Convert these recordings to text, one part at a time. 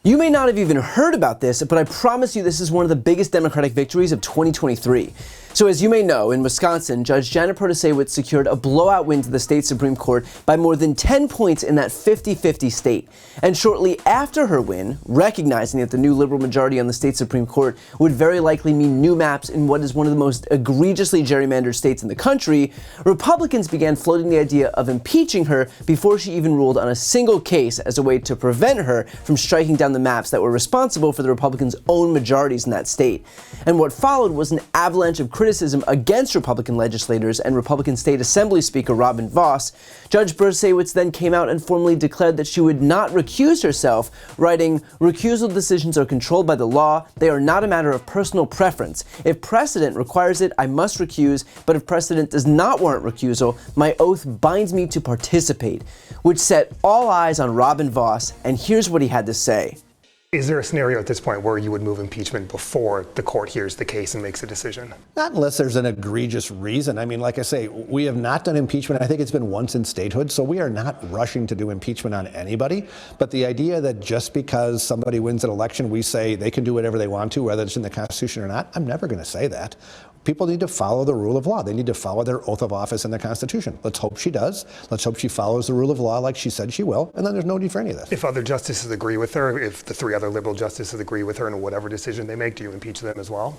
You may not have even heard about this, but I promise you this is one of the biggest Democratic victories of 2023. So as you may know, in Wisconsin, Judge Janet Protasewicz secured a blowout win to the state Supreme Court by more than 10 points in that 50-50 state. And shortly after her win, recognizing that the new liberal majority on the state Supreme Court would very likely mean new maps in what is one of the most egregiously gerrymandered states in the country, Republicans began floating the idea of impeaching her before she even ruled on a single case as a way to prevent her from striking down the maps that were responsible for the Republicans' own majorities in that state. And what followed was an avalanche of criticism against Republican legislators and Republican State Assembly Speaker Robin Vos. Judge Protasewicz then came out and formally declared that she would not recuse herself, writing, "Recusal decisions are controlled by the law. They are not a matter of personal preference. If precedent requires it, I must recuse, but if precedent does not warrant recusal, my oath binds me to participate," which set all eyes on Robin Vos, and here's what he had to say. Is there a scenario at this point where you would move impeachment before the court hears the case and makes a decision? Not unless there's an egregious reason. I mean, like I say, we have not done impeachment. I think it's been once in statehood, so we are not rushing to do impeachment on anybody. But the idea that just because somebody wins an election, we say they can do whatever they want to, whether it's in the Constitution or not, I'm never going to say that. People need to follow the rule of law. They need to follow their oath of office in the Constitution. Let's hope she does. Let's hope she follows the rule of law like she said she will, and then there's no need for any of this. If other justices agree with her, if the three other liberal justices agree with her in whatever decision they make, do you impeach them as well?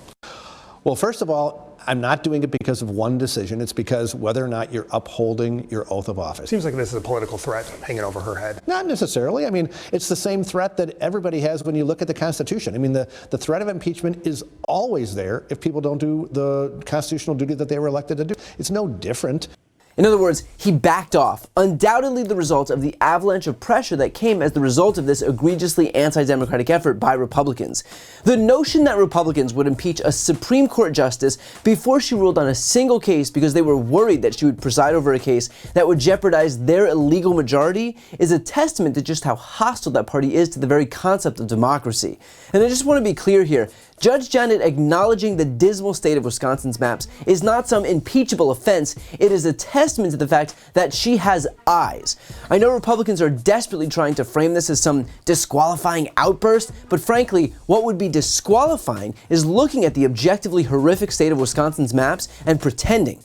Well, first of all, I'm not doing it because of one decision. It's because whether or not you're upholding your oath of office. Seems like this is a political threat hanging over her head. Not necessarily. I mean, it's the same threat that everybody has when you look at the Constitution. I mean, the threat of impeachment is always there if people don't do the constitutional duty that they were elected to do. It's no different. In other words, he backed off, undoubtedly the result of the avalanche of pressure that came as the result of this egregiously anti-democratic effort by Republicans. The notion that Republicans would impeach a Supreme Court justice before she ruled on a single case because they were worried that she would preside over a case that would jeopardize their illegal majority is a testament to just how hostile that party is to the very concept of democracy. And I just want to be clear here. Judge Janet acknowledging the dismal state of Wisconsin's maps is not some impeachable offense. It is a testament to the fact that she has eyes. I know Republicans are desperately trying to frame this as some disqualifying outburst, but frankly, what would be disqualifying is looking at the objectively horrific state of Wisconsin's maps and pretending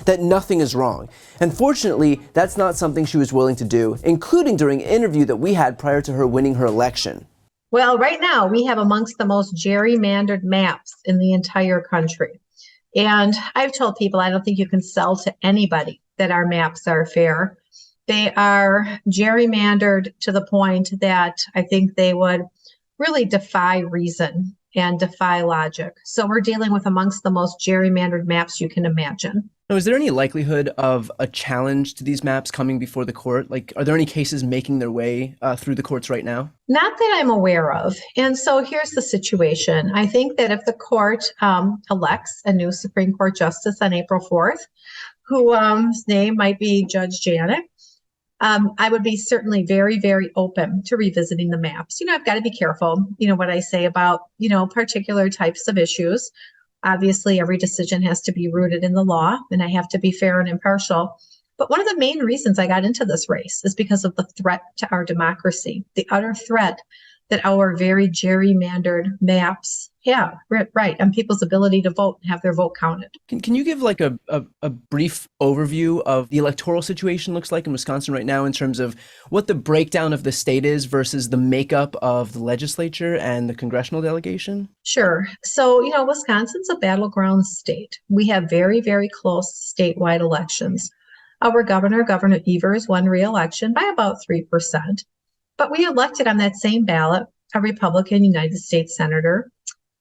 that nothing is wrong. And fortunately, that's not something she was willing to do, including during an interview that we had prior to her winning her election. Well, right now we have amongst the most gerrymandered maps in the entire country. And I've told people I don't think you can sell to anybody that our maps are fair. They are gerrymandered to the point that I think they would really defy reason and defy logic. So we're dealing with amongst the most gerrymandered maps you can imagine. Now, is there any likelihood of a challenge to these maps coming before the court? Like, are there any cases making their way through the courts right now? Not that I'm aware of. And so here's the situation. I think that if the court elects a new Supreme Court justice on April 4th, whose name might be Judge Janet, I would be certainly very, very open to revisiting the maps. I've got to be careful, what I say about, particular types of issues. Obviously, every decision has to be rooted in the law, and I have to be fair and impartial. But one of the main reasons I got into this race is because of the threat to our democracy, the utter threat that our very gerrymandered maps have, right, and people's ability to vote and have their vote counted. Can you give like a brief overview of the electoral situation looks like in Wisconsin right now in terms of what the breakdown of the state is versus the makeup of the legislature and the congressional delegation? Sure. So, Wisconsin's a battleground state. We have very, very close statewide elections. Our Governor Evers, won re-election by about 3%. But we elected on that same ballot a Republican United States Senator.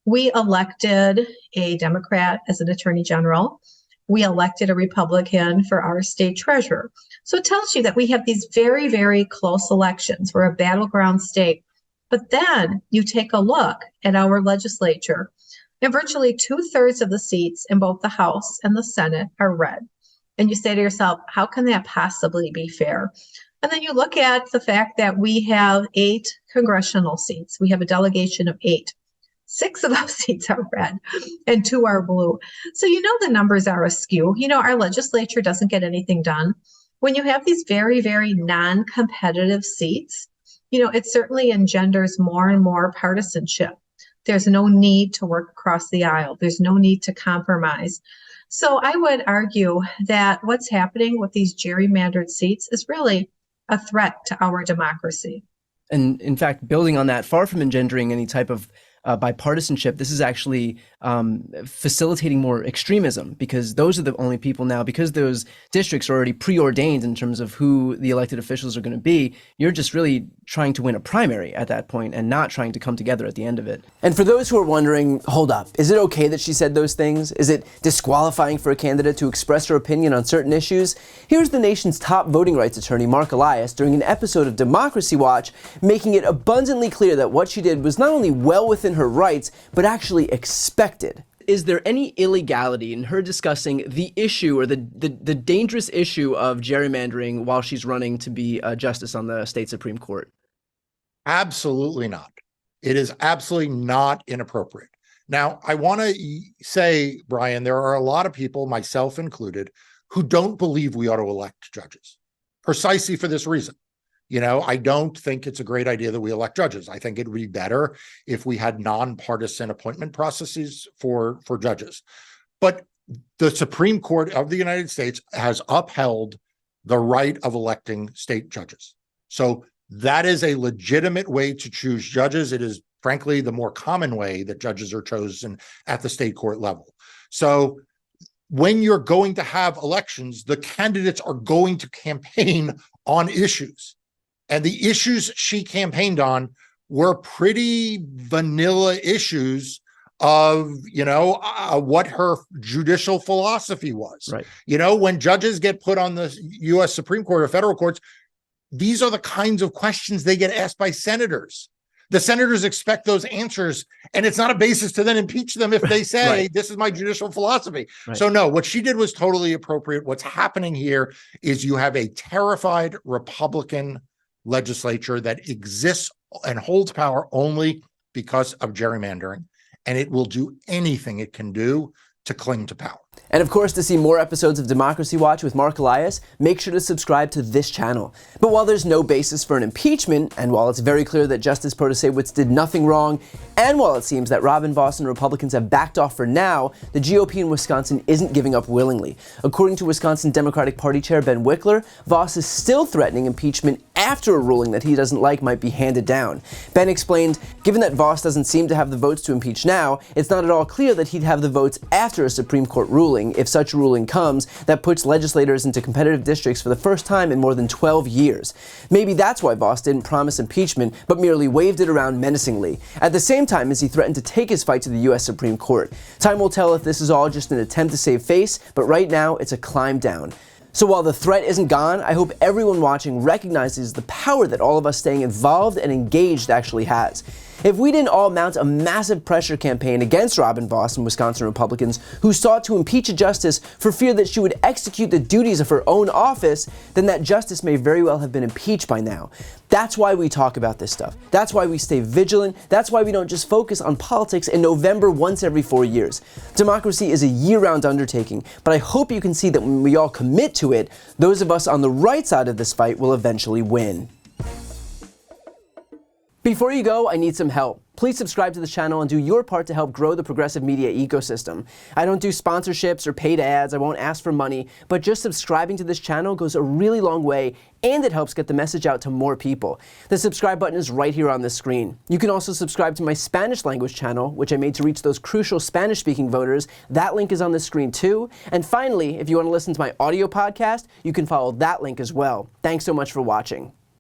We elected a Democrat as an Attorney General. We elected a Republican for our state treasurer. So it tells you that we have these very, very close elections. We're a battleground state. But then you take a look at our legislature, and virtually 2/3 of the seats in both the House and the Senate are red. And you say to yourself, how can that possibly be fair? And then you look at the fact that we have 8 congressional seats. We have a delegation of 8. 6 of those seats are red and 2 are blue. So the numbers are askew. Our legislature doesn't get anything done. When you have these very, very non-competitive seats, it certainly engenders more and more partisanship. There's no need to work across the aisle. There's no need to compromise. So I would argue that what's happening with these gerrymandered seats is really a threat to our democracy. And in fact, building on that, far from engendering any type of bipartisanship, this is actually facilitating more extremism, because those are the only people now, because those districts are already preordained in terms of who the elected officials are going to be. You're just really trying to win a primary at that point and not trying to come together at the end of it. And for those who are wondering, hold up, is it okay that she said those things? Is it disqualifying for a candidate to express her opinion on certain issues? Here's the nation's top voting rights attorney, Mark Elias, during an episode of Democracy Watch, making it abundantly clear that what she did was not only well within her rights, but actually expected. Is there any illegality in her discussing the issue or the dangerous issue of gerrymandering while she's running to be a justice on the state Supreme Court? Absolutely not. It is absolutely not inappropriate. Now, I want to say, Brian, there are a lot of people, myself included, who don't believe we ought to elect judges precisely for this reason. I don't think it's a great idea that we elect judges. I think it would be better if we had nonpartisan appointment processes for judges. But the Supreme Court of the United States has upheld the right of electing state judges. So that is a legitimate way to choose judges. It is, frankly, the more common way that judges are chosen at the state court level. So when you're going to have elections, the candidates are going to campaign on issues. And the issues she campaigned on were pretty vanilla issues of, what her judicial philosophy was. Right. When judges get put on the U.S. Supreme Court or federal courts, these are the kinds of questions they get asked by senators. The senators expect those answers, and it's not a basis to then impeach them if they say, right. This is my judicial philosophy. Right. So no, what she did was totally appropriate. What's happening here is you have a terrified Republican legislature that exists and holds power only because of gerrymandering, and it will do anything it can do to cling to power. And of course, to see more episodes of Democracy Watch with Mark Elias, make sure to subscribe to this channel. But while there's no basis for an impeachment, and while it's very clear that Justice Protasewicz did nothing wrong, and while it seems that Robin Vos and Republicans have backed off for now, the GOP in Wisconsin isn't giving up willingly. According to Wisconsin Democratic Party Chair Ben Wickler, Vos is still threatening impeachment after a ruling that he doesn't like might be handed down. Ben explained, given that Vos doesn't seem to have the votes to impeach now, it's not at all clear that he'd have the votes after a Supreme Court ruling, if such a ruling comes, that puts legislators into competitive districts for the first time in more than 12 years. Maybe that's why Vos didn't promise impeachment, but merely waved it around menacingly, at the same time as he threatened to take his fight to the U.S. Supreme Court. Time will tell if this is all just an attempt to save face, but right now it's a climb down. So while the threat isn't gone, I hope everyone watching recognizes the power that all of us staying involved and engaged actually has. If we didn't all mount a massive pressure campaign against Robin Vos and Wisconsin Republicans who sought to impeach a justice for fear that she would execute the duties of her own office, then that justice may very well have been impeached by now. That's why we talk about this stuff. That's why we stay vigilant. That's why we don't just focus on politics in November once every 4 years. Democracy is a year-round undertaking, but I hope you can see that when we all commit to it, those of us on the right side of this fight will eventually win. Before you go, I need some help. Please subscribe to the channel and do your part to help grow the progressive media ecosystem. I don't do sponsorships or paid ads, I won't ask for money, but just subscribing to this channel goes a really long way, and it helps get the message out to more people. The subscribe button is right here on the screen. You can also subscribe to my Spanish language channel, which I made to reach those crucial Spanish-speaking voters. That link is on the screen too. And finally, if you want to listen to my audio podcast, you can follow that link as well. Thanks so much for watching.